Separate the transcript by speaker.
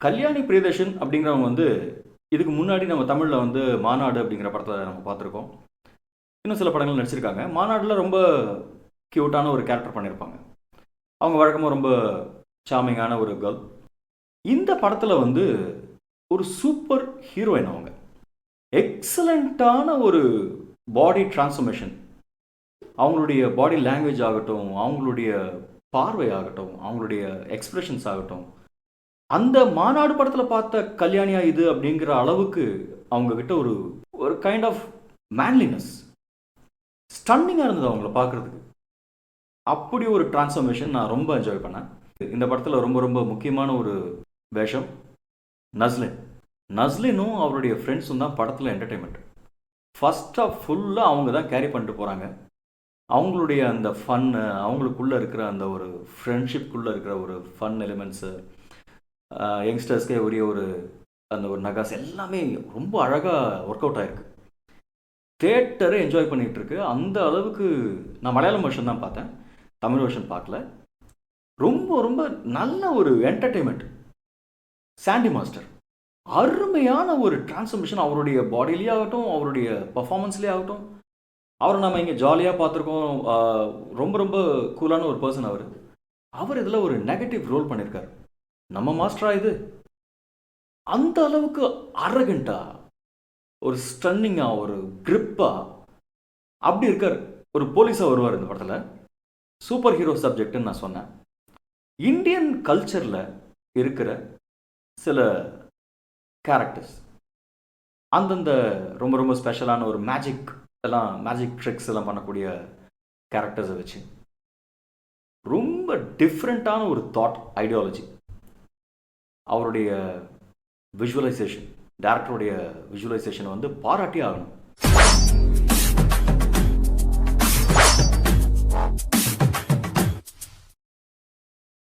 Speaker 1: கல்யாணி பிரியதர்ஷன் அப்படிங்கிறவங்க வந்து இதுக்கு முன்னாடி நம்ம தமிழில் வந்து மாநாடு அப்படிங்கிற படத்தை நம்ம பார்த்துருக்கோம். இன்னும் சில படங்கள் நடிச்சிருக்காங்க. மாநாட்டில் ரொம்ப க்யூட்டான ஒரு கேரக்டர் பண்ணியிருப்பாங்க. அவங்க வழக்கமாக ரொம்ப சாமிங்கான ஒரு கேர்ள். இந்த படத்தில் வந்து ஒரு சூப்பர் ஹீரோயின் அவங்க. எக்ஸலண்ட்டான ஒரு பாடி டிரான்ஸ்ஃபர்மேஷன். அவங்களுடைய பாடி லாங்குவேஜ் ஆகட்டும், அவங்களுடைய பார்வை ஆகட்டும், அவங்களுடைய எக்ஸ்பிரஷன்ஸ் ஆகட்டும், அந்த மாநாடு படத்தில் பார்த்த கல்யாணியா இது அப்படிங்கிற அளவுக்கு அவங்க கிட்ட ஒரு ஒரு கைண்ட் ஆஃப் மேன்லினஸ் ஸ்டன்னிங்காக இருந்தது அவங்கள பார்க்குறதுக்கு. அப்படி ஒரு டிரான்ஸ்ஃபர்மேஷன் நான் ரொம்ப என்ஜாய் பண்ணேன். இந்த படத்தில் ரொம்ப ரொம்ப முக்கியமான ஒரு வேஷம் நஸ்லின். நஸ்லினும் அவருடைய ஃப்ரெண்ட்ஸும் தான் படத்தில் என்டர்டெயின்மெண்ட். ஃபர்ஸ்ட் ஆஃப் ஃபுல்லாக அவங்க தான் கேரி பண்ணிட்டு போகிறாங்க. அவங்களுடைய அந்த ஃபன்னு, அவங்களுக்குள்ளே இருக்கிற அந்த ஒரு ஃப்ரெண்ட்ஷிப்குள்ளே இருக்கிற ஒரு ஃபன் எலிமெண்ட்ஸு, யங்ஸ்டர்ஸ்க்கே உரிய ஒரு அந்த ஒரு நகாஸ் எல்லாமே ரொம்ப அழகாக ஒர்க் அவுட் ஆகிருக்கு. தேட்டரை என்ஜாய் பண்ணிகிட்டு இருக்கு. அந்த அளவுக்கு நான் மலையாளம் வெர்ஷன் தான் பார்த்தேன், தமிழ் வெர்ஷன் பார்க்கல. ரொம்ப ரொம்ப நல்ல ஒரு என்டர்டெயின்மெண்ட். சாண்டி மாஸ்டர் அருமையான ஒரு டிரான்ஸ்ஃபர்மேஷன். அவருடைய பாடியிலே ஆகட்டும், அவருடைய பர்ஃபார்மன்ஸ்லேயே ஆகட்டும். அவரை நம்ம இங்கே ஜாலியாக பார்த்துருக்கோம். ரொம்ப ரொம்ப கூலான ஒரு பர்சன் அவர். அவர் இதில் ஒரு நெகட்டிவ் ரோல் பண்ணியிருக்காரு. நம்ம மாஸ்டரா இது? அந்த அளவுக்கு அரகண்டா, ஒரு ஸ்டன்னிங்கா, ஒரு கிரிப்பா அப்படி இருக்கார். ஒரு போலீஸாக வருவார் இந்த படத்தில். சூப்பர் ஹீரோ சப்ஜெக்ட்னு நான் சொன்னேன். இந்தியன் கல்ச்சரில் இருக்கிற சில கேரக்டர்ஸ், அந்தந்த ரொம்ப ரொம்ப ஸ்பெஷலான ஒரு மேஜிக் ட்ரிக்ஸ் எல்லாம் பண்ணக்கூடிய கேரக்டர்ஸை வச்சு ரொம்ப டிஃப்ரெண்ட்டான ஒரு தாட் ஐடியாலஜி. அவருடைய விஷுவலைசேஷன், டேரக்டருடைய விஷுவலைசேஷனை வந்து பாராட்டி ஆகணும்.